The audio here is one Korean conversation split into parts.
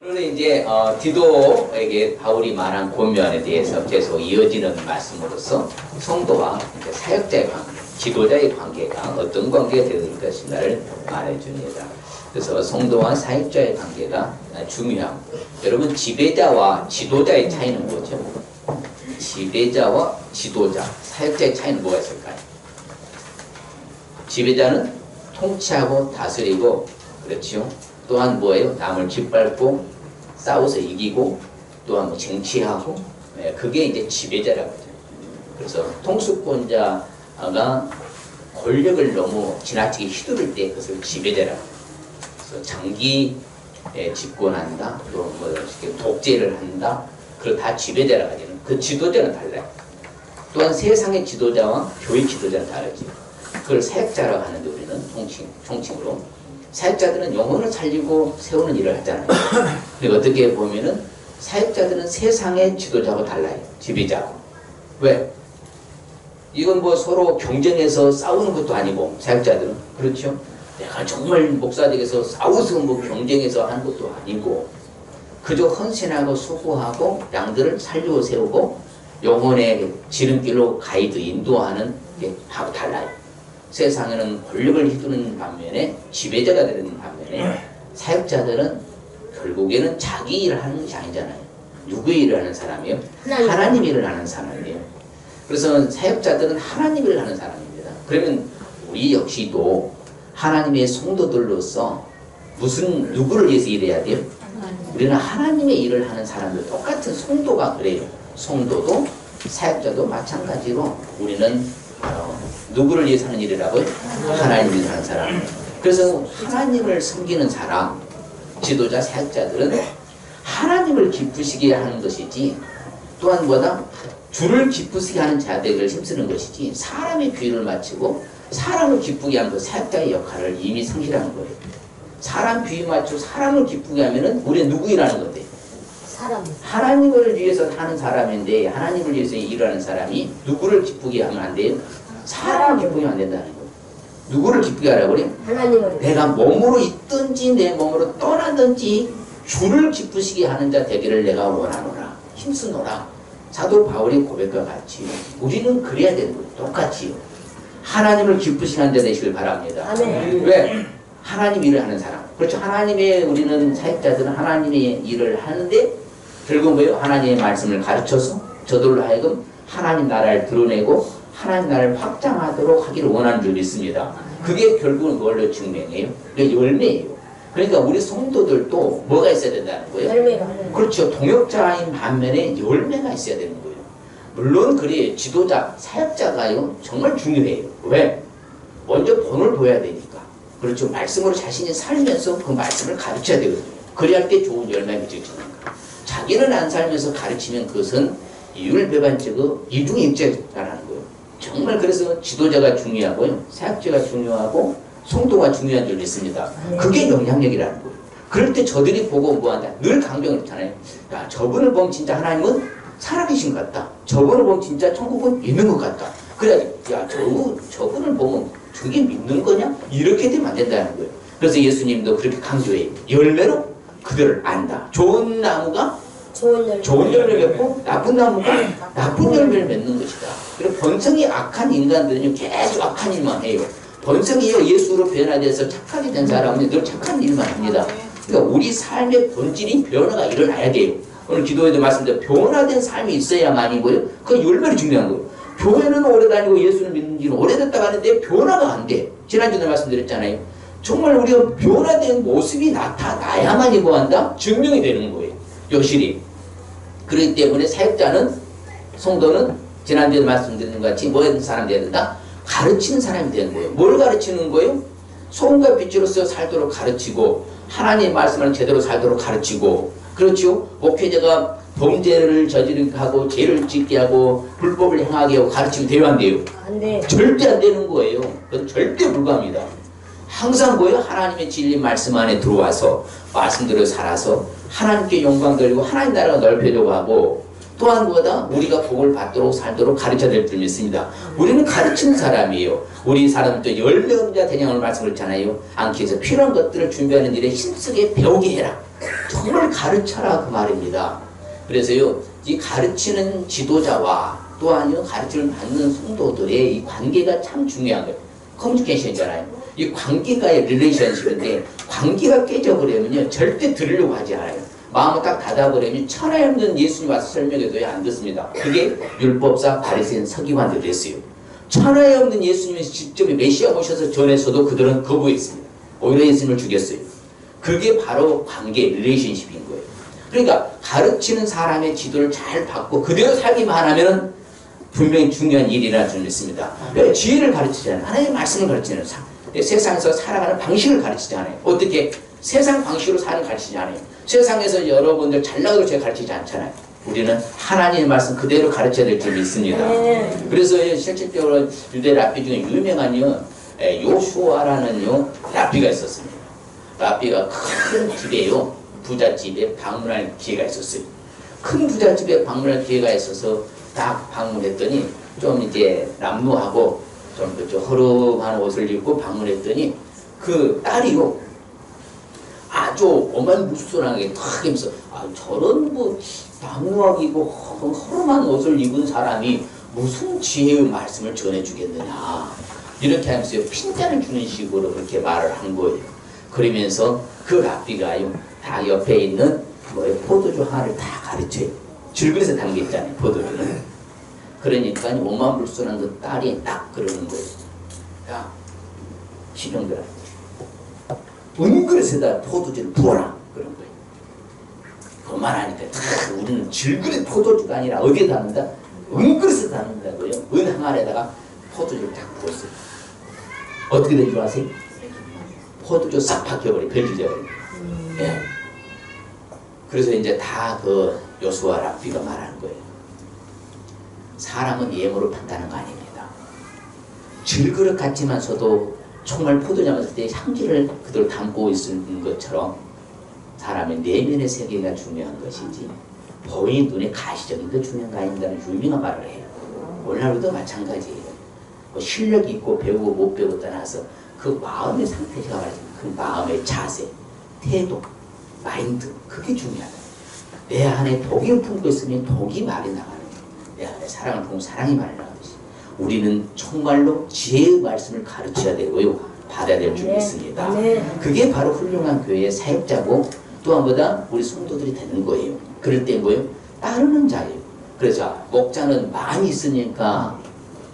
오늘은 이제 디도에게 바울이 말한 권면에 대해서 계속 이어지는 말씀으로서 성도와 이제 사역자의 관계, 지도자의 관계가 어떤 관계가 되는 것인가를 말해줍니다. 그래서 성도와 사역자의 관계가 중요하고, 여러분 지배자와 지도자의 차이는 뭐죠? 지배자와 지도자, 사역자의 차이는 뭐가 있을까요? 지배자는 통치하고 다스리고, 그렇죠? 또한 뭐예요? 남을 짓밟고 싸워서 이기고, 또한 뭐 쟁취하고, 그게 이제 지배자라고 하죠. 그래서 통수권자가 권력을 너무 지나치게 휘두를 때 그것을 지배자라고 해요. 그래서 장기 집권한다, 또 뭐 독재를 한다, 그걸 다 지배자라고 하죠. 그 지도자는 달라요. 또한 세상의 지도자와 교회 지도자는 다르지. 그걸 사역자라고 하는데 우리는 총칭으로. 사역자들은 영혼을 살리고 세우는 일을 하잖아요. 근데 어떻게 보면은 사역자들은 세상의 지도자하고 달라요. 지배자하고. 왜? 이건 뭐 서로 경쟁해서 싸우는 것도 아니고, 사역자들은. 그렇죠? 내가 정말 목사 되겠어 싸워서 뭐 경쟁해서 하는 것도 아니고, 그저 헌신하고 수고하고 양들을 살리고 세우고 영혼의 지름길로 가이드 인도하는 게 하고 달라요. 세상에는 권력을 휘두르는 반면에 지배자가 되는 반면에 사역자들은 결국에는 자기 일을 하는 것이 아니잖아요. 누구의 일을 하는 사람이에요? 하나님 일을 하는 사람이에요. 그래서 사역자들은 하나님 일을 하는 사람입니다. 그러면 우리 역시도 하나님의 성도들로서 누구를 위해서 일해야 돼요? 우리는 하나님의 일을 하는 사람들, 똑같은 성도가 그래요. 성도도 사역자도 마찬가지로 우리는 누구를 위해서 하는 일이라고요? 하나님을 위해서 하는 사람. 그래서 하나님을 섬기는 사람, 지도자, 사역자들은 하나님을 기쁘시게 하는 것이지, 또한 뭐다? 주를 기쁘시게 하는 자들을 힘쓰는 것이지, 사람의 귀를 맞추고 사람을 기쁘게 하는 것, 사역자의 역할을 이미 상실하는 거예요. 사람 귀 맞추고 사람을 기쁘게 하면은 우리는 누구 일하는 건데? 사람. 하나님을 위해서 하는 사람인데, 하나님을 위해서 일하는 사람이 누구를 기쁘게 하면 안 돼요? 사람을 기쁘게 하면 안 된다는 거예요. 누구를 기쁘게 하라고 그래? 하나님을. 내가 몸으로 있든지 내 몸으로 떠나든지 주를 기쁘시게 하는 자 되기를 내가 원하노라, 힘쓰노라. 사도 바울의 고백과 같이 우리는 그래야 되는 거예요. 똑같이요. 하나님을 기쁘시게 하는 자 되시길 바랍니다. 아멘. 왜? 하나님 일을 하는 사람. 그렇죠. 하나님의, 우리는 사역자들은 하나님의 일을 하는데 결국 뭐예요? 하나님의 말씀을 가르쳐서 저들로 하여금 하나님 나라를 드러내고 하나님 나라를 확장하도록 하기를 원하는 줄 믿습니다. 그게 결국은 그걸로 증명해요. 그게 열매예요. 그러니까 우리 성도들도 뭐가 있어야 된다는 거예요? 열매가. 그렇죠. 동역자인 반면에 열매가 있어야 되는 거예요. 물론 그래요. 지도자, 사역자가요 정말 중요해요. 왜? 먼저 본을 보여야 되니까. 그렇죠. 말씀으로 자신이 살면서 그 말씀을 가르쳐야 되거든요. 그래야 할 때 좋은 열매가 맺어지니까. 자기는 안 살면서 가르치면 그것은 이율배반적으로 이중인격자라는 거예요. 정말 그래서 지도자가 중요하고요, 사역자가 중요하고 성도가 중요한 줄 믿습니다. 그게 영향력이라는 거예요. 그럴 때 저들이 보고 뭐한다? 늘 강조를 했잖아요. 야, 저분을 보면 진짜 하나님은 살아계신 것 같다. 저분을 보면 진짜 천국은 있는 것 같다. 그래야지, 야, 저분을 보면 저게 믿는 거냐? 이렇게 되면 안 된다는 거예요. 그래서 예수님도 그렇게 강조해요. 열매로 그들을 안다. 좋은 나무가 좋은 열매를 맺고 나쁜 나무가 나쁜 열매를 맺는 것이다. 그리고 본성이 악한 인간들은 계속 악한 일만 해요. 본성이 예수로 변화돼서 착하게 된 사람은 늘 착한 일만 합니다. 그러니까 우리 삶의 본질인 변화가 일어나야 돼요. 오늘 기도에도 말씀드린 변화된 삶이 있어야만이고요. 그 열매를 중요한 거예요. 교회는 오래 다니고 예수를 믿는 지는 오래됐다고 하는데 변화가 안 돼. 지난주에 말씀드렸잖아요. 정말 우리가 변화된 모습이 나타나야만이 뭐한다? 증명이 되는 거예요. 여실히. 그렇기 때문에 사역자는, 성도는 지난주에 말씀드린 것 같이 뭐 하는 사람이 되야 된다? 가르치는 사람이 되는 거예요. 뭘 가르치는 거예요? 소금과 빛으로서 살도록 가르치고, 하나님의 말씀을 제대로 살도록 가르치고, 그렇죠? 목회자가 범죄를 저지르게 하고 죄를 짓게 하고 불법을 행하게 하고 가르치면 돼요, 안 돼요? 안 돼. 절대 안 되는 거예요. 그건 절대 불가합니다. 항상 뭐예요? 하나님의 진리 말씀 안에 들어와서 말씀대로 살아서 하나님께 영광 돌리고 하나님 나라가 넓혀져고 하고, 또한 그보다 우리가 복을 받도록 살도록 가르쳐야 될 줄 믿습니다. 우리는 가르치는 사람이에요. 우리 사람도 열매 없는 자 되냐 오늘 말씀드렸잖아요. 않기 위해서 필요한 것들을 준비하는 일에 힘쓰게 배우게 해라. 정말 가르쳐라 그 말입니다. 그래서요, 이 가르치는 지도자와 또한요 가르침을 받는 성도들의 이 관계가 참 중요한 거예요. 커뮤니케이션이잖아요. 이 관계가의 릴레이션십인데 관계가 깨져버리면요 절대 들으려고 하지 않아요. 마음을 딱 닫아버리면 천하에 없는 예수님 와서 설명해도 안 듣습니다. 그게 율법사 바리새인 서기관들이 했어요. 천하에 없는 예수님이 직접 메시아 오셔서 전해서도 그들은 거부했습니다. 오히려 예수님을 죽였어요. 그게 바로 관계 릴레이션십인 거예요. 그러니까 가르치는 사람의 지도를 잘 받고 그대로 살기만 하면 분명히 중요한 일이라 줄 믿습니다. 왜? 지혜를 가르치잖아요. 하나님의 말씀을 가르치잖아요. 세상에서 살아가는 방식을 가르치지 않아요. 어떻게? 세상 방식으로 사는 가르치지 않아요. 세상에서 여러분들 잘나가도록 제가 가르치지 않잖아요. 우리는 하나님의 말씀 그대로 가르쳐야 될 줄 믿습니다. 그래서 실질적으로 유대 랍비 중에 유명한 요슈아라는 랍비가 있었습니다. 랍비가 큰 집에요. 부잣집에 방문할 기회가 있었어요. 큰 부잣집에 방문할 기회가 있어서 딱 방문했더니 좀 이제 남루하고 좀 허름한 옷을 입고 방문했더니 그 딸이요 아주 어만무수하게 탁 하면서 저런 뭐 남루하게 입고 허름한 옷을 입은 사람이 무슨 지혜의 말씀을 전해주겠느냐 이렇게 하면서 핀잔을 주는 식으로 그렇게 말을 한 거예요. 그러면서 그 랍비가요 다 옆에 있는 포도주 하나를 다 가르쳐요. 질그릇에 담겨있잖아요 포도주는. 그러니까 오만불순한 그 딸이 딱 그러는 거예요. 야 신형들아 은그릇에다 포도주를 부어라 그런 거예요. 그만 하니까 우리는 질그릇 포도주가 아니라 어디에 담는다? 은그릇에 담는다고요. 은항아리에다가 포도주를 딱 부었어요. 어떻게 된 줄 아세요? 포도주 싹 바뀌어버려 별지져버려. 예. 그래서 이제 다 그 요수아 랍비가 말하는 거예요. 사람은 예물을 판다는 거 아닙니다. 질그릇 같지만서도 정말 포도주 마실 때 향기를 그대로 담고 있는 것처럼 사람의 내면의 세계가 중요한 것이지 보이는 눈의 가시적인 게 중요한 거 아닙니다는 유명한 말을 해요. 오늘날도 마찬가지예요. 뭐 실력 있고 배우고 못 배우고 떠나서 그 마음의 상태가 말이죠. 그 마음의 자세, 태도, 마인드 그게 중요하다. 내 안에 독이 품고 있으면 독이 말이 나가는 거예요. 내 안에 사랑을 품고 사랑이 말이 나가듯이 우리는 정말로 지혜의 말씀을 가르쳐야 되고요. 받아야 될 줄 믿습니다. 그게 바로 훌륭한 교회의 사역자고 또 한보다 우리 성도들이 되는 거예요. 그럴 때 뭐예요? 따르는 자예요. 그래서 목자는 많이 있으니까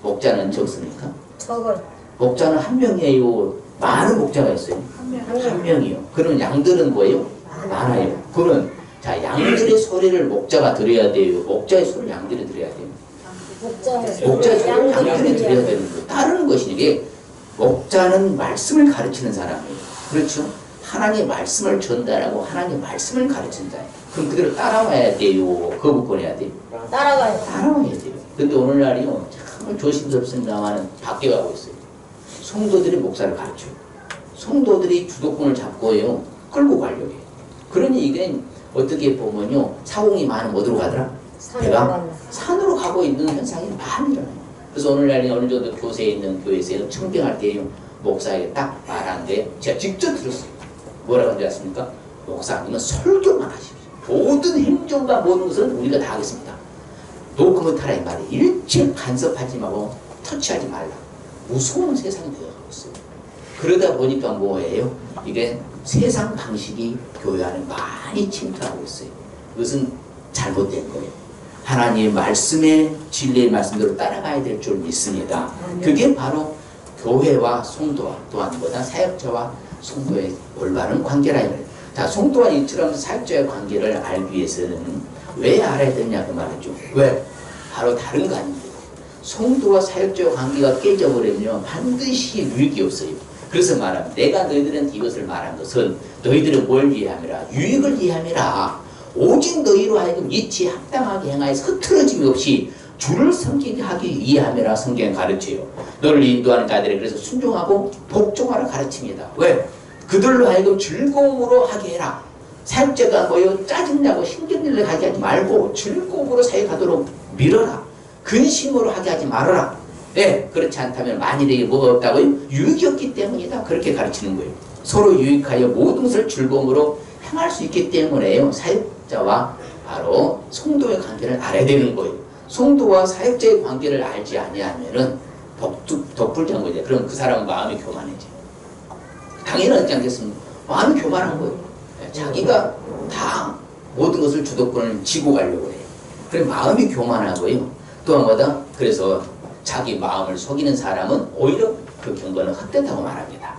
목자는 적습니까? 적어요. 목자는 한 명이에요. 많은 목자가 있어요. 한 명이요. 그러면 양들은 뭐예요? 많아요. 그러면 자 양들의 소리를 목자가 들어야 돼요. 목자의 소리를 양들이 들어야 돼요. 목자의 소리를 양들이 들어야 되는 거예요. 따르는 것이니 목자는 말씀을 가르치는 사람이에요. 그렇죠? 하나님의 말씀을 전달하고 하나님의 말씀을 가르치는 자예요. 그럼 그대로 따라와야 돼요. 거부권해야 돼요. 따라와야 돼요. 근데 오늘날이요 참 조심스럽습니다만 바뀌어가고 있어요. 성도들이 목사를 가르쳐요. 성도들이 주도권을 잡고요 끌고 가려고 해요. 그러니 이게 어떻게 보면요 사공이 많으면 어디로 가더라? 배가 산으로 가고 있는 현상이 많이 일어나요. 그래서 오늘날에 어느 정도 교세에 있는 교회에서 청빙할 때요 목사에게 딱 말하는데 제가 직접 들었어요. 뭐라고 하는지 아십니까? 목사님은 설교만 하십시오. 모든 행정과 모든 것은 우리가 다 하겠습니다. 녹음을 타라 이 말이에요. 일체 간섭하지 말고 터치하지 말라. 무서운 세상이 되어가고 있어요. 그러다 보니까 뭐예요? 이게 세상 방식이 교회 안에 많이 침투하고 있어요. 그것은 잘못된 거예요. 하나님의 말씀의 진리의 말씀대로 따라가야 될 줄 믿습니다. 그게 바로 교회와 성도와 또한 보다 사역자와 성도의 올바른 관계라 이거예요. 자, 성도와 이처럼 사역자의 관계를 알기 위해서는 왜 알아야 되냐 그 말이죠. 왜? 바로 다른 거 아닙니다. 성도와 사역자의 관계가 깨져버리면 반드시 유익이 없어요. 그래서 말합니다. 내가 너희들한테 이것을 말한 것은 너희들은 뭘 위함이라? 유익을 위함이라. 오직 너희로 하여금 이치에 합당하게 행하여서 흐트러짐이 없이 주를 섬기게 하기 위함이라 성경에 가르쳐요. 너를 인도하는 자들에 그래서 순종하고 복종하라 가르칩니다. 왜? 그들로 하여금 즐거움으로 하게 해라. 사역자가 뭐요? 짜증나고 힘들게 하게 하지 말고 즐거움으로 사역하도록 밀어라. 근심으로 하게 하지 말아라. 네, 그렇지 않다면 만일에 뭐가 없다고요? 유익이 없기 때문이다. 그렇게 가르치는 거예요. 서로 유익하여 모든 것을 즐거움으로 행할 수 있기 때문에요. 사역자와 바로 성도의 관계를 알아야 되는 거예요. 성도와 사역자의 관계를 알지 아니하면은 덕불장거죠. 그럼 그 사람은 마음이 교만해져요. 당연하지 않겠습니까? 마음이 교만한 거예요. 자기가 다 모든 것을 주도권을 쥐고 가려고 해요. 그래 마음이 교만하고요. 또한 뭐다? 그래서 자기 마음을 속이는 사람은 오히려 그 경건은 헛되다고 말합니다.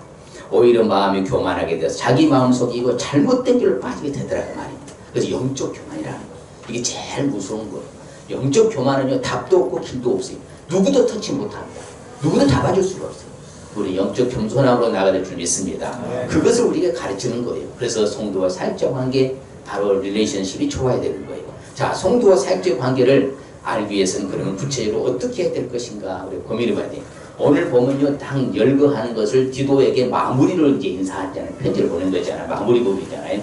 오히려 마음이 교만하게 돼서 자기 마음 속이고 잘못된 길로 빠지게 되더라고 말입니다. 그래서 영적 교만이라는 거예요. 이게 제일 무서운 거예요. 영적 교만은요, 답도 없고 길도 없어요. 누구도 터치 못합니다. 누구도 잡아줄 수가 없어요. 우리 영적 겸손함으로 나가야 될 줄 믿습니다. 그것을 우리가 가르치는 거예요. 그래서 성도와 사역자 관계, 바로 릴레이션십이 좋아야 되는 거예요. 자, 성도와 사역자의 관계를 알기 위해서는 그러면 구체적으로 어떻게 해야 될 것인가 우리 고민해 봐야 돼요. 오늘 보면요, 당 열거하는 것을 디도에게 마무리를 이제 인사하잖아요. 편지를 보낸 거잖아요. 마무리 부분이잖아요.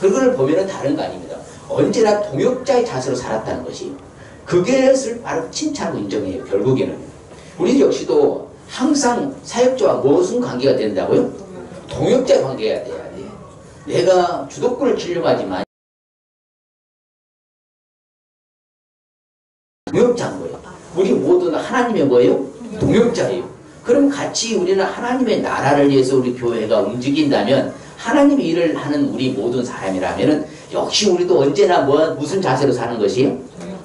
그걸 보면은 다른 거 아닙니다. 언제나 동역자의 자세로 살았다는 것이 그것을 바로 칭찬하고 인정해요. 결국에는 우리 역시도 항상 사역자와 무슨 관계가 된다고요? 동역자 관계가 돼야 돼. 내가 주도권을 지려고 하지만 동역자인 거예요. 우리 모두는 하나님의 뭐예요? 동역자예요. 그럼 같이 우리는 하나님의 나라를 위해서 우리 교회가 움직인다면 하나님의 일을 하는 우리 모든 사람이라면 역시 우리도 언제나 무슨 자세로 사는 것이에요?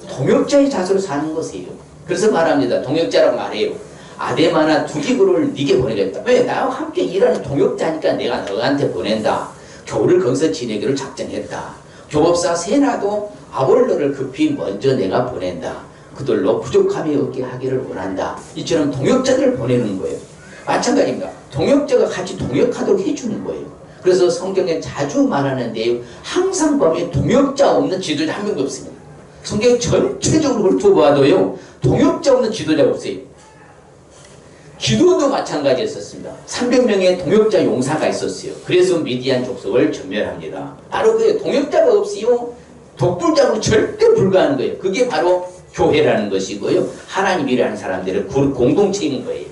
동역자의 자세로 사는 것이에요. 그래서 말합니다. 동역자라고 말해요. 아데마나 두기고를 네게 보내겠다. 왜? 나와 함께 일하는 동역자니까 내가 너한테 보낸다. 교우를 거기서 지내기를 작정했다. 교법사 세나도 아볼로를 급히 먼저 내가 보낸다. 그들로 부족함이 없게 하기를 원한다. 이처럼 동역자들을 보내는 거예요. 마찬가지입니다. 동역자가 같이 동역하도록 해주는 거예요. 그래서 성경에 자주 말하는데요. 항상 보면 동역자 없는 지도자 한 명도 없습니다. 성경 전체적으로 훑어봐도요. 동역자 없는 지도자가 없어요. 기도도 마찬가지였었습니다. 300명의 동역자 용사가 있었어요. 그래서 미디안 족속을 전멸합니다. 바로 그 동역자가 없이요. 독불장으로 절대 불가하는 거예요. 그게 바로 교회라는 것이고요. 하나님이라는 사람들의 공동체인 거예요.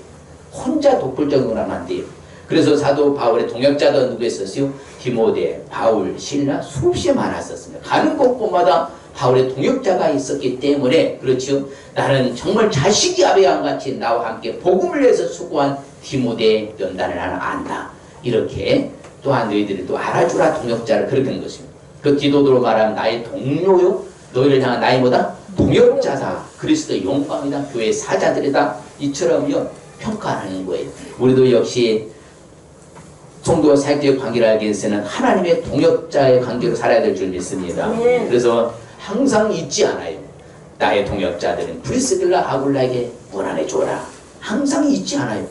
혼자 독불장으로 하면 안 돼요. 그래서 사도 바울의 동역자도 누구 있었어요? 디모데, 바울, 실라 수없이 많았었습니다. 가는 곳곳마다 바울의 동역자가 있었기 때문에 그렇죠. 나는 정말 자식이 아베양같이 나와 함께 복음을 위해서 수고한 디모데 연단을 나는 안다. 이렇게 또한 너희들이 또 알아주라 동역자를 그렇게 하는 것입니다. 그 디도로 말하면 나의 동료요. 너희를 향한 나의 뭐다? 동역자다. 그리스도의 영광이다. 교회의 사자들이다. 이처럼요 평가하는 거예요. 우리도 역시 성도와 사역자의 관계를 알기 위해서는 하나님의 동역자의 관계로 살아야 될 줄 믿습니다. 그래서 항상 잊지 않아요. 나의 동역자들은 프리스길라 아굴라에게 원한해 줘라. 항상 잊지 않아요.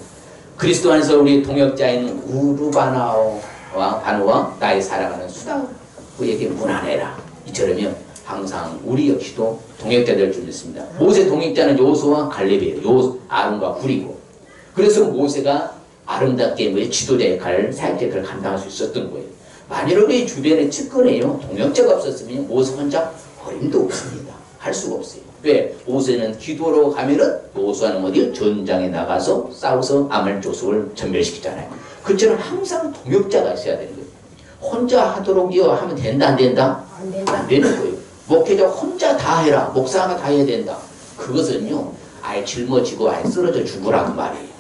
그리스도 안에서 우리 동역자인 우르바나와 바누와 나의 사랑하는 수다에게 문안해라. 이처럼요 항상 우리 역시도 동역자 될 줄 믿습니다. 모세 동역자는 요수와 갈렙이에요. 아론과 훌이고. 그래서 모세가 아름답게 지도자 역할을, 사역자 역할을 감당할 수 있었던 거예요. 만일 우리 주변에 측근에요 동역자가 없었으면 모세 혼자 어림도 없습니다. 할 수가 없어요. 왜? 모세는 기도로 가면은 요수아는 어디요? 전장에 나가서 싸워서 아말 족속을 전멸시키잖아요. 그처럼 항상 동역자가 있어야 되는 거예요. 혼자 하도록요 하면 된다 안 된다? 안 되는 거예요. 목회자 혼자 다 해라. 목사가 다 해야 된다. 그것은요 아예 짊어지고 아예 쓰러져 죽으라고 말이에요.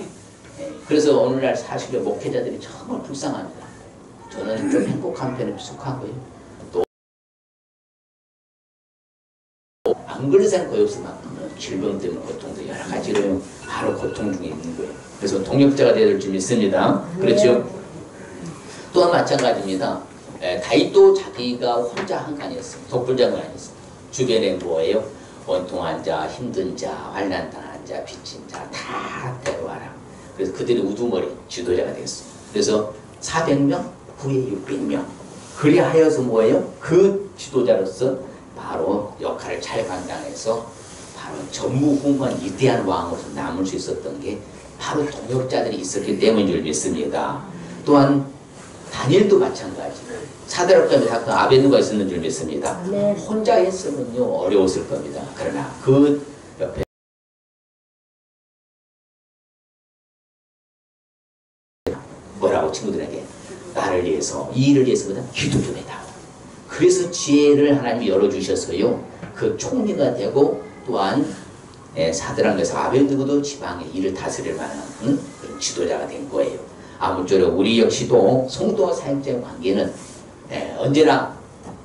그래서 오늘날 사실은 목회자들이 정말 불쌍합니다. 저는 좀 행복한 편에 속하고요. 또 안 그런 사람 거의 없을 만큼 질병 때문에 고통도 여러 가지로 바로 고통 중에 있는 거예요. 그래서 동역자가 되어야 될 줄 믿습니다. 그렇죠? 또한 마찬가지입니다. 다윗도 자기가 혼자 한 게 아니었어요. 독불장은 아니었어요. 주변에 뭐예요? 원통한 자, 힘든 자, 환난당한 자, 빚진 자 다 데려와라. 그래서 그들이 우두머리 지도자가 되었어요. 그래서 400명, 후에 600명. 그리하여서 뭐예요? 그 지도자로서 바로 역할을 잘 감당해서 바로 전무후무한 위대한 왕으로서 남을 수 있었던 게 바로 동역자들이 있었기 때문인 줄 믿습니다. 또한 다니엘도 마찬가지. 사드락과 사건 아벤누가 있었는 줄 믿습니다. 네. 혼자 했으면요 어려웠을 겁니다. 그러나 그 옆에 뭐라고 친구들에게 나를 위해서 이 일을 위해서보다 기도 좀 해다. 그래서 지혜를 하나님이 열어주셨어요. 그 총리가 되고 또한 사드락에서 아벤누고도 지방의 일을 다스릴 만한 그런 지도자가 된 거예요. 아무쪼록 우리 역시도 성도와 사역자의 관계는 언제나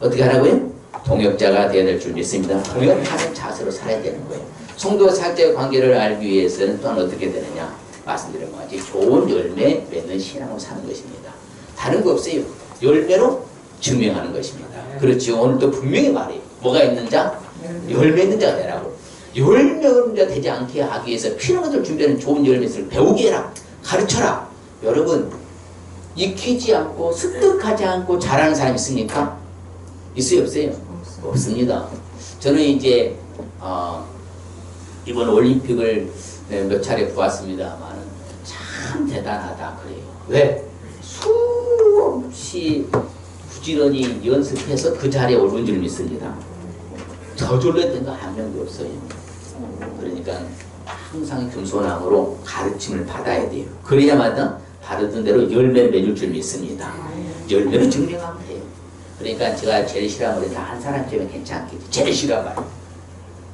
어떻게 하라고요? 동역자가 되어야 될 줄 믿습니다. 동역하는 자세로 살아야 되는 거예요. 성도와 사역자의 관계를 알기 위해서는 또한 어떻게 되느냐? 말씀드린 것 같이 좋은 열매 맺는 신앙으로 사는 것입니다. 다른 거 없어요. 열매로 증명하는 것입니다. 그렇죠. 오늘도 분명히 말해요. 뭐가 있는 자? 열매 있는 자가 되라고. 열매 없는 자 되지 않게 하기 위해서 필요한 것을 준비하는 좋은 열매를 배우게 해라. 가르쳐라. 여러분 익히지 않고 습득하지 않고 잘하는 사람이 있습니까? 있어요? 없어요? 없습니다. 저는 이제 이번 올림픽을 몇 차례 보았습니다만 참 대단하다 그래요. 왜? 수없이 부지런히 연습해서 그 자리에 오른 줄 믿습니다. 저절로 했던 거 한 명도 없어요. 그러니까 항상 겸손함으로 가르침을 받아야 돼요. 그래야만 받았던 대로 열매를 맺을 줄 믿습니다. 열매를 증명하면 돼요. 그러니까 제가 제일 싫어하는 건 나 한 사람쯤은 괜찮겠지. 제일 싫어한 말.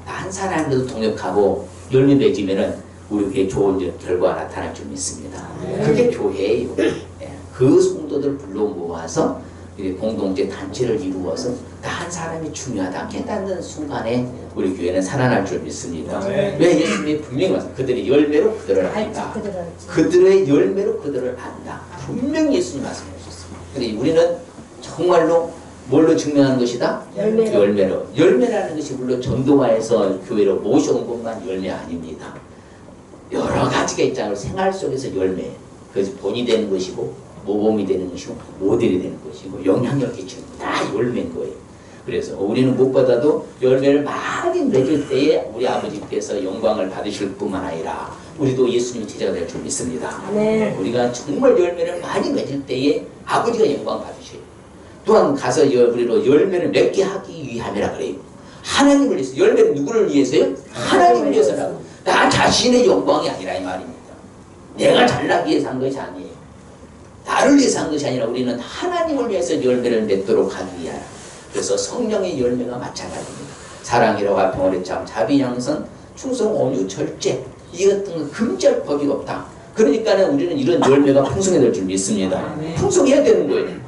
나 한 사람이라도 동역하고 열매 맺으면은 우리 교회에 좋은 결과가 나타날 줄 믿습니다. 그게 교회예요. 그 성도들 불러 모아서 공동체 단체를 이루어서 나 한 사람이 중요하다 깨닫는 순간에 우리 교회는 살아날 줄 믿습니다. 왜? 예수님이 분명히 말씀 그들의 열매로 그들을 안다. 그들의 열매로 그들을 안다. 분명히 예수님 말씀하셨습니다. 근데 우리는 정말로 뭘로 증명하는 것이다? 열매로. 열매라는 것이 물론 전도화해서 교회로 모셔온 것만 열매 아닙니다. 여러 가지가 있잖아요. 생활 속에서 열매. 그래서 본이 되는 것이고 모범이 되는 것이고 모델이 되는 것이고 영향력을 끼치는 다 열매인 거예요. 그래서 우리는 못 받아도 열매를 많이 맺을 때에 우리 아버지께서 영광을 받으실 뿐만 아니라 우리도 예수님의 제자가 될 줄 믿습니다. 네. 우리가 정말 열매를 많이 맺을 때에 아버지가 영광 받으셔요. 또한 가서 우리로 열매를 맺게 하기 위함이라 그래요. 하나님을 위해서. 열매는 누구를 위해서요? 하나님을 위해서라고. 나 자신의 영광이 아니라 이 말입니다. 내가 잘나기 위해서 한 것이 아니에요. 나를 위해서 한 것이 아니라 우리는 하나님을 위해서 열매를 맺도록 하기 위하여. 그래서 성령의 열매가 마찬가지입니다. 사랑이라고 화평을 참 자비 양선 충성 온유 절제 이 같은 금지할 법이 없다. 그러니까는 우리는 이런 열매가 풍성해야 될 줄 믿습니다. 풍성해야 되는 거예요.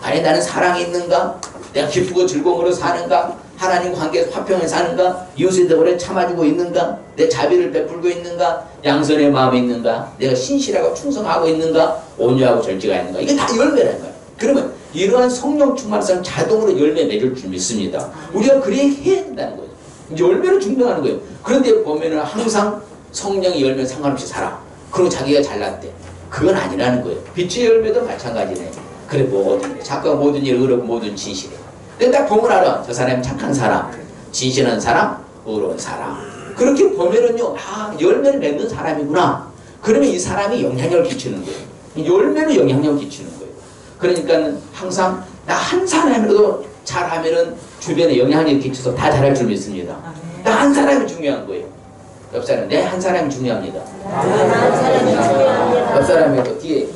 과연 나는 사랑이 있는가? 내가 기쁘고 즐거움으로 사는가? 하나님 관계에서 화평에 사는가? 이웃에 대해 참아주고 있는가? 내 자비를 베풀고 있는가? 양선의 마음이 있는가? 내가 신실하고 충성하고 있는가? 온유하고 절제가 있는가? 이게 다 열매라는 거예요. 그러면 이러한 성령 충만한 사람 자동으로 열매 맺을 줄 믿습니다. 우리가 그래야 해야 된다는 거예요. 열매를 증명하는 거예요. 그런데 보면은 항상 성령의 열매 상관없이 살아. 그리고 자기가 잘났대. 그건 아니라는 거예요. 빛의 열매도 마찬가지네. 그래 뭐든 작가 모든 일 의롭고 모든 진실해. 근데 딱 보면 알아. 저 사람이 착한 사람, 진실한 사람, 의로운 사람. 그렇게 보면은요, 아 열매를 맺는 사람이구나. 그러면 이 사람이 영향력을 끼치는 거예요. 열매로 영향력을 끼치는 거예요. 그러니까 항상 나 한 사람이라도 잘하면은 주변에 영향력을 끼쳐서 다 잘할 줄 믿습니다. 나 한 사람이 중요한 거예요. 옆 사람, 내 한 사람이 중요합니다. 옆 사람이 또 뒤에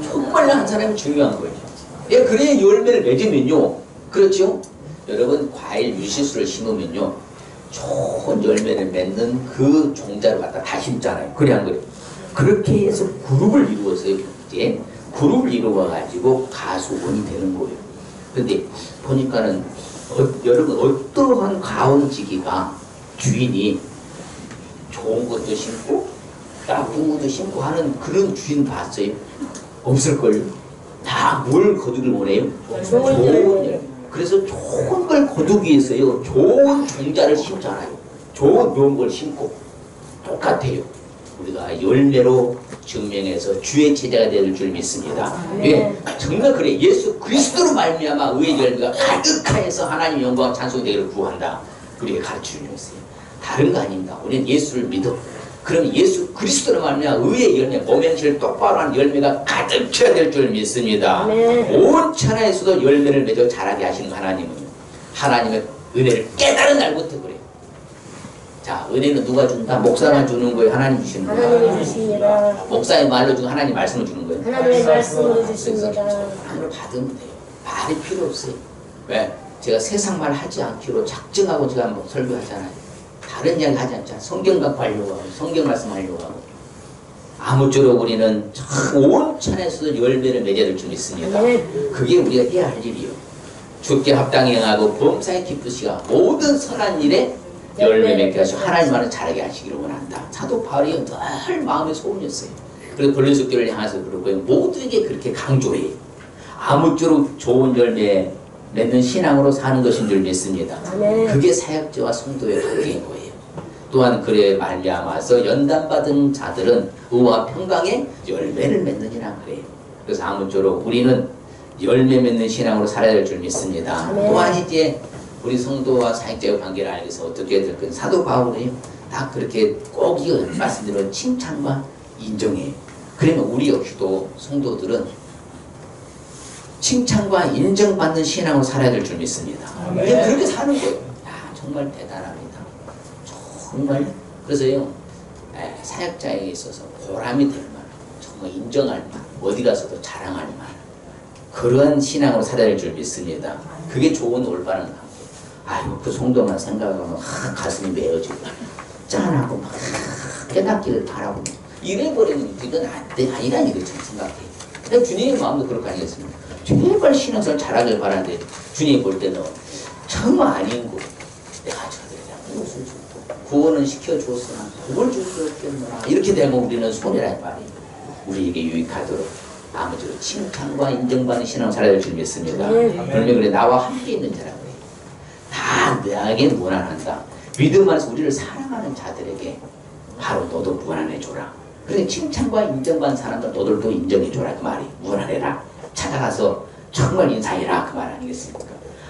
정말 한 사람이 중요한 거예요. 예, 그래야 열매를 맺으면요. 그렇죠? 여러분 과일 유시수를 심으면요. 좋은 열매를 맺는 그 종자를 갖다 다 심잖아요. 그래 안 그래요? 그렇게 해서 그룹을 이루어서요. 이제 그룹을 이루어가지고 가수원이 되는 거예요. 근데 보니까는 여러분 어떠한 가온지기가 주인이 좋은 것도 심고 나쁜 것도 심고 하는 그런 주인 봤어요? 없을걸요? 다 뭘 거두길 원해요? 좋은 열. 그래서 좋은 걸 거두기 위해서요. 좋은 종자를 심잖아요. 좋은 걸 심고 똑같아요. 우리가 열매로 증명해서 주의 제자가 될 줄 믿습니다. 왜? 정말 그래. 예수 그리스도로 말미암아 의의 열매가 가득하여서 하나님 영광 찬송되기를 구한다. 우리에게 가르쳐주는 것이에요. 다른 거 아닙니다. 우리는 예수를 믿어. 그럼 예수 그리스도로 말미암아 의의 열매, 몸의 행실을 똑바로 한 열매가 가득해야 될 줄 믿습니다. 온 천하에서도 열매를 맺어 자라게 하시는 하나님은 하나님의 은혜를 깨달은 날부터 그래요. 자, 은혜는 누가 준다? 목사만 주는 거예요? 하나님 주시는 거예요? 하나님이 주십니다. 목사의 말로 주고 하나님 말씀을 주는 거예요? 하나님의 말씀으로 주십니다. 하나님을 받으면 돼요. 말이 필요 없어요. 왜? 제가 세상 말 하지 않기로 작정하고 제가 뭐 설교하잖아요. 다른 이야기 하지 않잖아요. 성경 갖고 하려고 하고 성경 말씀 하려고 하고 아무쪼록 우리는 온 천에서도 열매를 맺어야 될 줄 믿습니다. 그게 우리가 해야 할 일이요. 주께 합당히 행하고 범사에 기쁘시가 모든 선한 일에 열매 맺게 하시고 하나님만을 잘하게 하시기를 원한다. 사도 바울이 늘 마음에 소원이었어요. 그래서 고린도교를 향해서 그러고요. 모두에게 그렇게 강조해요. 아무쪼록 좋은 열매 맺는 신앙으로 사는 것인 줄 믿습니다. 그게 사역자와 성도의 관계인 거예요. 또한 그래 말미암아서 연단받은 자들은 의와 평강에 열매를 맺느니라 그래요. 그래서 아무쪼록 우리는 열매 맺는 신앙으로 살아야 될 줄 믿습니다. 또한 이제 우리 성도와 사역자의 관계를 알면서 어떻게 될 건 사도 바울이요. 다 그렇게 꼭 이어 말씀드린 칭찬과 인정해요. 그러면 우리 역시도 성도들은 칭찬과 인정받는 신앙으로 살아야 될 줄 믿습니다. 그렇게 사는 거예요. 야, 정말 대단합니다. 정말. 그래서요, 사역자에게 있어서 보람이 될 만, 정말 인정할 만, 어디 가서도 자랑할 만, 그러한 신앙으로 살아야 될 줄 믿습니다. 그게 좋은 올바른 관계. 아이고, 그 성도만 생각하면 가슴이 메어지고, 짠하고, 막 깨닫기를 바라고, 이래버리면 이건 아니라는 이거 참 생각해요. 주님의 마음도 그렇게 아니겠습니까? 제발 신앙생활 잘하길 바라는데 주님이 볼 때는 정말 아닌 거 내가 저들에게 무엇을 주고 구원은 시켜주었으나 그걸 줄 수 없겠노라 이렇게 되면 우리는 손해란 말이에요. 우리에게 유익하도록 아무쪼록 칭찬과 인정받는 신앙을 살아야 될 줄 믿습니다. 분명히 그래 나와 함께 있는 자라고 해요. 다 내게 무난한다. 믿음 안에서 우리를 사랑하는 자들에게 바로 너도 무난해줘라. 그러니 칭찬과 인정받는 사람들 너들도 인정해줘라 그 말이 무난해라. 찾아가서 정말 인사해라 그 말 아니겠습니까?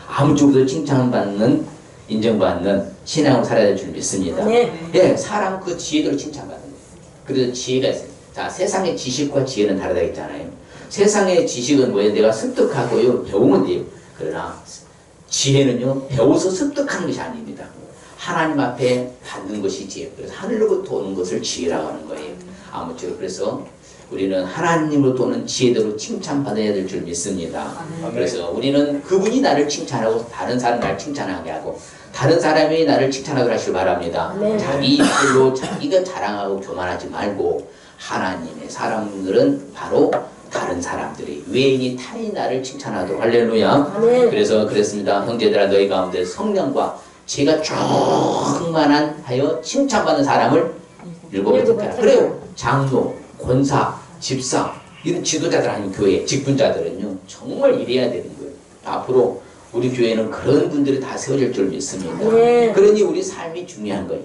아무쪽에도 칭찬받는 인정받는 신앙으로 살아야 될 줄 믿습니다. 예, 사람 그 지혜대로 칭찬받는 거예요. 그래서 지혜가 있어요. 자, 세상의 지식과 지혜는 다르다 했잖아요. 세상의 지식은 뭐예요? 내가 습득하고요 배우면 돼요. 그러나 지혜는요 배워서 습득하는 것이 아닙니다. 하나님 앞에 받는 것이 지혜. 그래서 하늘로부터 오는 것을 지혜라고 하는 거예요. 아무쪼록 그래서 우리는 하나님으로부터 오는 지혜대로 칭찬받아야 될 줄 믿습니다. 그래서 우리는 그분이 나를 칭찬하고 다른 사람 나를 칭찬하게 하고 다른 사람이 나를 칭찬하게 하시길 바랍니다. 자기 입술로 자기가 자랑하고 교만하지 말고 하나님의 사람들은 바로 다른 사람들이 외인이 타인이 나를 칭찬하도록 할렐루야. 그래서 그랬습니다. 형제들아 너희 가운데 성령과 제가 충만한 하여 칭찬받는 사람을 일곱을 택하라. 그래요. 장로, 권사, 집사 이런 지도자들 아니면 교회 직분자들은요 정말 이래야 되는 거예요. 앞으로 우리 교회는 그런 분들이 다 세워질 줄 믿습니다. 그러니 우리 삶이 중요한 거예요.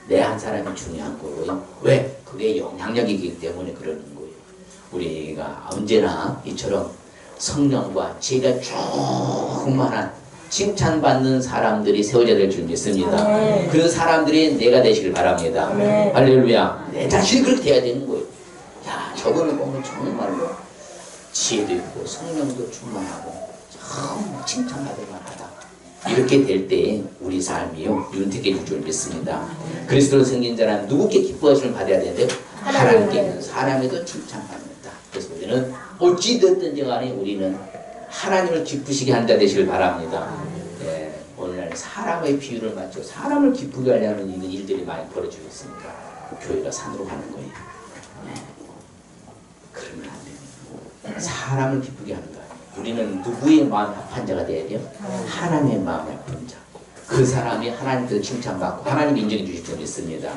내 한 사람이 중요한 거고요. 왜? 그게 영향력이기 때문에 그러는 거예요. 우리가 언제나 이처럼 성령과 제가 충만한 칭찬받는 사람들이 세워져야 될 줄 믿습니다. 그런 사람들이 내가 되시길 바랍니다. 할렐루야. 내 자신이 그렇게 돼야 되는 거예요. 야, 저거는 보면 정말로 지혜도 있고 성령도 충만하고 정말 칭찬받을 만하다. 이렇게 될 때 우리 삶이요 윤택해질 줄 믿습니다. 그리스도로 생긴 자는 누구께 기뻐하심을 받아야 되는데요? 하나님께 사람에도 칭찬받는다. 그래서 우리는 어찌됐든지 간에 우리는 하나님을 기쁘시게 한 자 되시길 바랍니다. 예, 오늘날 사람의 비유를 맞춰 사람을 기쁘게 하려는 일들이 많이 벌어지고 있습니다. 교회가 산으로 가는 거예요. 예. 그러면 안 됩니다. 사람을 기쁘게 하는 거예요. 우리는 누구의 마음에 합한 자가 되어야 돼요? 하나님의 마음에 합한 자. 그 사람이 하나님께서 칭찬받고 하나님 인정해 주실 줄 믿습니다.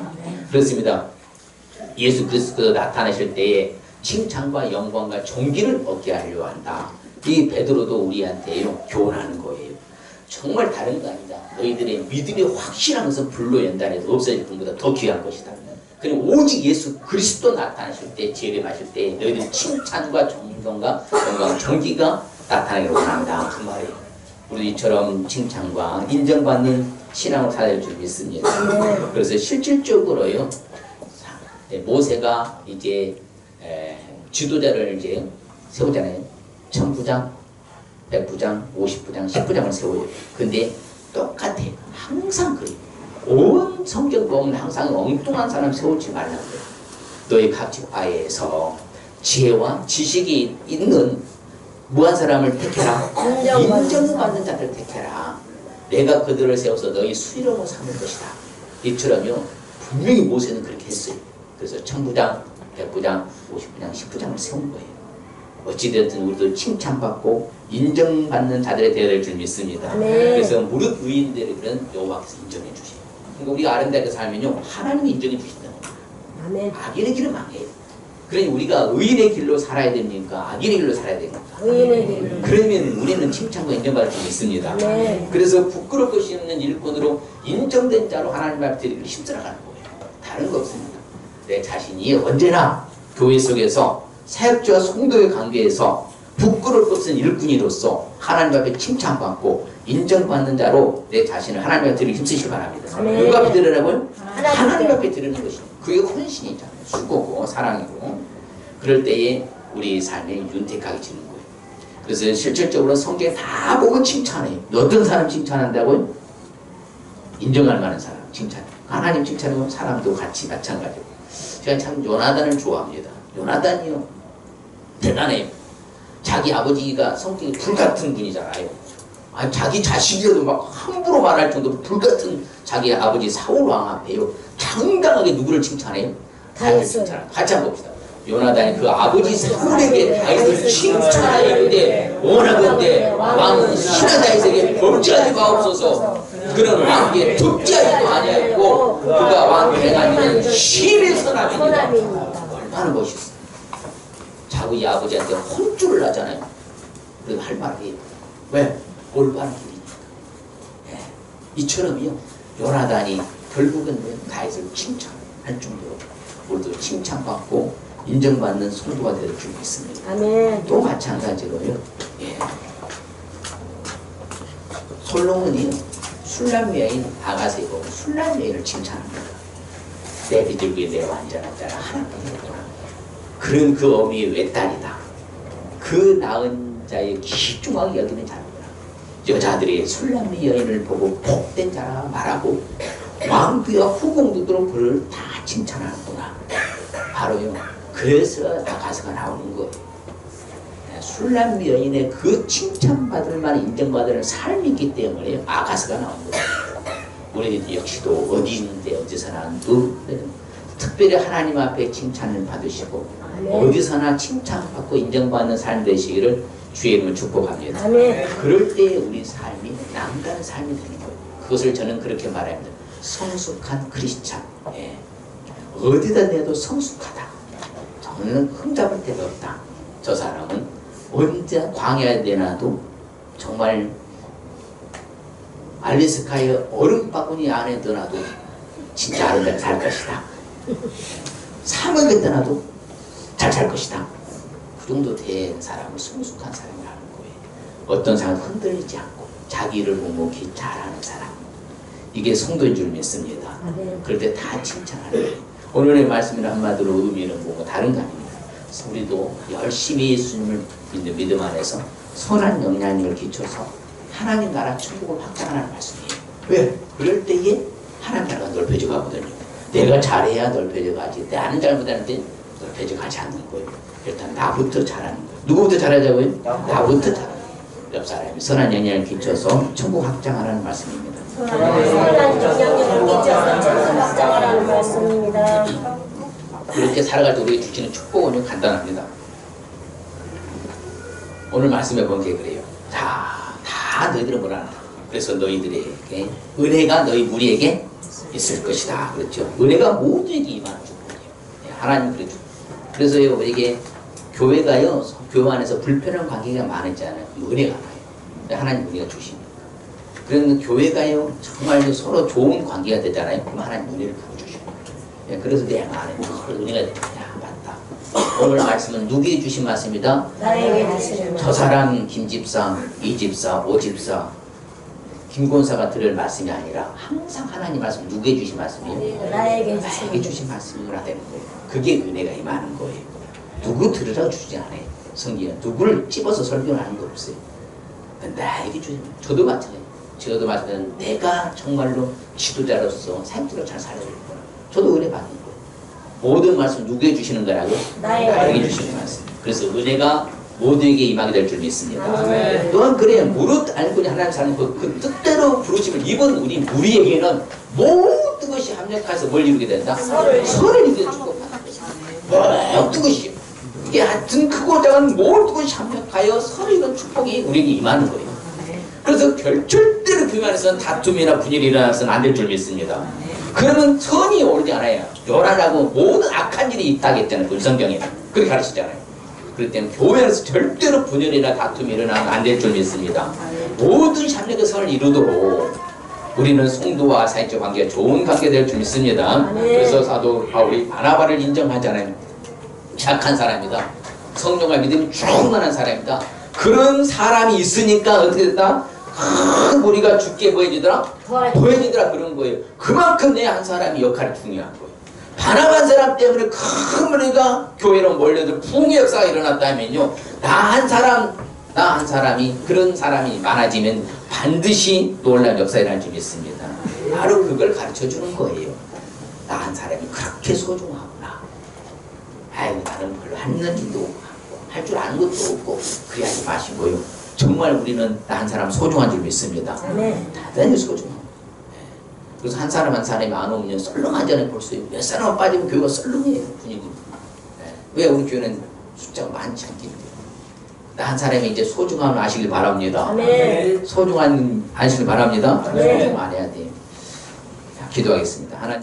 그렇습니다. 예수 그리스도 나타나실 때에 칭찬과 영광과 존귀를 얻게 하려고 한다. 이 베드로도 우리한테요 교훈하는 거예요. 정말 다른 거 아니다. 너희들의 믿음이 확실한 것은 불로 연단해도 없어질 것보다 더 귀한 것이다. 그리고 오직 예수 그리스도 나타나실 때 재림하실 때 너희들 칭찬과 존경과 영광 존귀가 나타나기를 원한다. 그 말이에요. 우리 이처럼 칭찬과 인정받는 신앙을 살아야 줄 믿습니다. 그래서 실질적으로요 모세가 이제 지도자를 이제 세우잖아요. 1000부장, 100부장, 50부장, 10부장을 세워요. 근데 똑같아. 항상 그래. 온 성경 보면 항상 엉뚱한 사람 세우지 말라고 해요. 너희 각 지파에서 지혜와 지식이 있는 무한 사람을 택해라. 인정받는 자를 택해라. 내가 그들을 세워서 너희 수리로 삼을 것이다. 이처럼요. 분명히 모세는 그렇게 했어요. 그래서 1000부장, 100부장, 50부장, 10부장을 세운 거예요. 어찌되었든 우리도 칭찬받고 인정받는 자들이 되어야 될 줄 믿습니다. 그래서 무릇 의인들은 여호와께서 인정해 주시고, 그러니까 우리가 아름답게 살면요 하나님이 인정해 주신다는 거예요. 악인의 길은 망해요. 그러니 우리가 의인의 길로 살아야 됩니까? 악인의 길로 살아야 됩니까? 의인의 길로. 그러면 우리는 칭찬과 인정받을 줄 믿습니다. 그래서 부끄러울 것이 없는 일꾼으로 인정된 자로 하나님 앞에 드리기를 힘들어가는 거예요. 다른 거 없습니다. 내 자신이 언제나 교회 속에서 사역자와 성도의 관계에서 부끄러울 것 없는 일꾼이로서 하나님 앞에 칭찬받고 인정받는 자로 내 자신을 하나님 앞에 드리기 힘쓰시기 바랍니다. 누가 앞에 드리라고요? 하나님 앞에 드리는 것입니다. 그게 헌신이잖아요. 수고고 사랑이고. 그럴 때에 우리 삶에 윤택하게 지는 거예요. 그래서 실질적으로 성경에 다 보면 칭찬해요. 어떤 사람 칭찬한다고요? 인정할 만한 사람 칭찬. 하나님 칭찬하면 사람도 같이 마찬가지고. 제가 참 요나단을 좋아합니다. 요나단이요 대단해요. 자기 아버지가 성격이 불같은 분이잖아요. 아니, 자기 자식이어도 막 함부로 말할 정도로 불같은 자기 아버지 사울 왕 앞에요 당당하게 누구를 칭찬해요? 다윗을 칭찬해요. 같이 한번 봅시다. 요나단이 그 아버지 사울에게 다윗을 칭찬하는데 원하건대 왕은 신하 다윗에게 범죄하지 마옵소서. 그는 왕에게 독재하지도 아니하였고 그가 왕 행하기는 심히 선함이니라. 얼마나 멋있어. 자기 아버지한테 혼쭐을 하잖아요. 그래도 할 말이 왜? 올바른 길이니까. 예. 이처럼요 요나단이 결국은 다윗을 칭찬할 정도로 우리도 칭찬받고 인정받는 성도가 될 줄 믿습니다. 아멘. 또 마찬가지로요. 예. 솔로몬이 술람 여인 아가세에 보면 술람 여인을 칭찬합니다. 내 비둘기에 내 완전한 자라 하나님이구나. 그런 그 어미의 외딸이다. 그 낳은 자의 귀중하게 여기는 자라구나. 여자들이 술람미 여인을 보고 복된 자라 말하고 왕비와 후궁들도 그를 다 칭찬하는구나. 바로요. 그래서 아가서가 나오는 거예요. 술람미 여인의 그 칭찬받을 만한 인정받을 삶이 있기 때문에 아가서가 나오는 거예요. 우리 역시도 어디 있는데 어디서나 특별히 하나님 앞에 칭찬을 받으시고 어디서나 칭찬받고 인정받는 삶 되시기를 주의 이름으로 축복합니다. 그럴 때 우리 삶이 남다른 삶이 되는 거예요. 그것을 저는 그렇게 말합니다. 성숙한 크리스찬. 예. 어디다 내도 성숙하다. 저는 흠잡을 데가 없다. 저 사람은 언제 광야에 내놔도 정말 알래스카의 얼음 바구니 안에 넣어놔도 진짜 아름답게 살 것이다. 사막에 떠나도 잘 살 것이다. 그 정도 된 사람을 성숙한 사람이라는 거예요. 어떤 사람은 흔들리지 않고 자기 일을 묵묵히 잘하는 사람. 이게 성도인 줄 믿습니다. 그럴 때 다 칭찬하는 거예요. 오늘의 말씀이나 한마디로 의미는 뭐고 다른 거 아닙니다. 우리도 열심히 예수님을 믿는 믿음 안에서 선한 영향력을 끼쳐서 하나님 나라 천국을 확장하라는 말씀이에요. 왜? 그럴 때에 하나님 나라가 넓혀져 가거든요. 내가 잘해야 넓혀져 가지. 내 아는 잘못하는데 넓혀져 가지 않는 거예요. 일단 나부터 잘하는 거예요. 누구부터 잘하자고요? 나부터 잘하는 거예요. 옆 사람이 선한 영향을 끼쳐서 천국 확장하라는 말씀입니다. 선한 영향력을 끼쳐서 천국 확장하라는 말씀입니다. 그렇게 살아갈 때 우리에게 주시는 축복은 간단합니다. 오늘 말씀해 본 게 그래요. 자, 다 너희들은 뭐라 한다. 그래서 너희들에게 은혜가 너희 무리에게 있을 것이다. 그렇죠. 은혜가 모두에게 임하는 축복이에요. 하나님 그래 주. 그래서 이게 교회가요, 교회 안에서 불편한 관계가 많았잖아요. 은혜가 나요. 하나님 은혜가 주십니다. 그러면 교회가요, 정말 서로 좋은 관계가 되잖아요. 그럼 하나님 은혜를 부어주셔요. 그래서 내 안에 은혜가 됩니다. 맞다. 오늘 말씀은 누구에게 주신 말씀이다? 나에게 주시는 저 사람 김집사, 이집사, 오집사, 김권사가 들을 말씀이 아니라 항상 하나님 말씀 누구에게 주신 말씀이에요? 나에게 주신 말씀이라 되는 거예요. 그게 은혜가 임하는 거예요. 누구 들으라고 주지 않아요. 성경은 누구를 찝어서 설교하는 거 없어요. 나에게 주지. 저도 마찬가지예요. 저도 마찬가지예요. 내가 정말로 지도자로서 삶대로 잘 살아야겠구나. 저도 은혜 받는 거예요. 모든 말씀 누구에게 주시는 거라고? 나에게 주시는 말씀. 그래서 은혜가 모두에게 임하게 될 줄 믿습니다. 아멘. 또한 그래야 무릇 알고 하나님 사는 그 뜻대로 부르심을 입은 우리에게는 모든 것이 합력해서 뭘 이루게 된다? 선을 이루게 주고 모든 것이 이게 하여튼 크고 작은 모든 것이 합력하여 선을 이룬 축복이 우리에게 임하는 거예요. 그래서 절대로 교회 안에서는 다툼이나 분열이 일어나서는 안 될 줄 믿습니다. 그러면 선이 오르지 않아요. 요란하고 모든 악한 일이 있다고 했잖아요. 그 성경에는 그렇게 가르치잖아요. 그렇기 때문에 교회에서 절대로 분열이나 다툼이 일어나면 안 될 줄 믿습니다. 모든 협력의 선을 이루도록 우리는 성도와 사회적 관계가 좋은 관계가 될 줄 믿습니다. 그래서 사도 바울이 바나바를 인정하잖아요. 착한 사람이다. 성령과 믿음이 충만한 사람이다. 그런 사람이 있으니까 어떻게 됐다? 우리가 죽게 뭐 해주더라? 더해지더라 그런 거예요. 그만큼 내 한 사람이 역할이 중요한 거예요. 바나반 사람 때문에 큰 무리가 교회로 몰려들 풍의 역사가 일어났다면요. 나 한 사람이 그런 사람이 많아지면 반드시 놀라운 역사가 일어날 줄 믿습니다. 바로 그걸 가르쳐 주는 거예요. 나 한 사람이 그렇게 소중하구나. 아이고 나는 별로 하는 줄도 없고 할 줄 아는 것도 없고 그래 하지 마시고요. 정말 우리는 나 한 사람 소중한 줄 믿습니다. 대단히 소중합니다. 그래서 한 사람 한 사람이 안 오면 썰렁하잖아요. 벌써 몇 사람만 빠지면 교회가 썰렁해요. 분위기. 왜 우리 교회는 숫자가 많지 않기 때문에. 나 한 사람이 이제 소중함을 아시길 바랍니다. 소중한 아시길 바랍니다. 소중함 안 해야 돼요. 자, 기도하겠습니다. 하나님.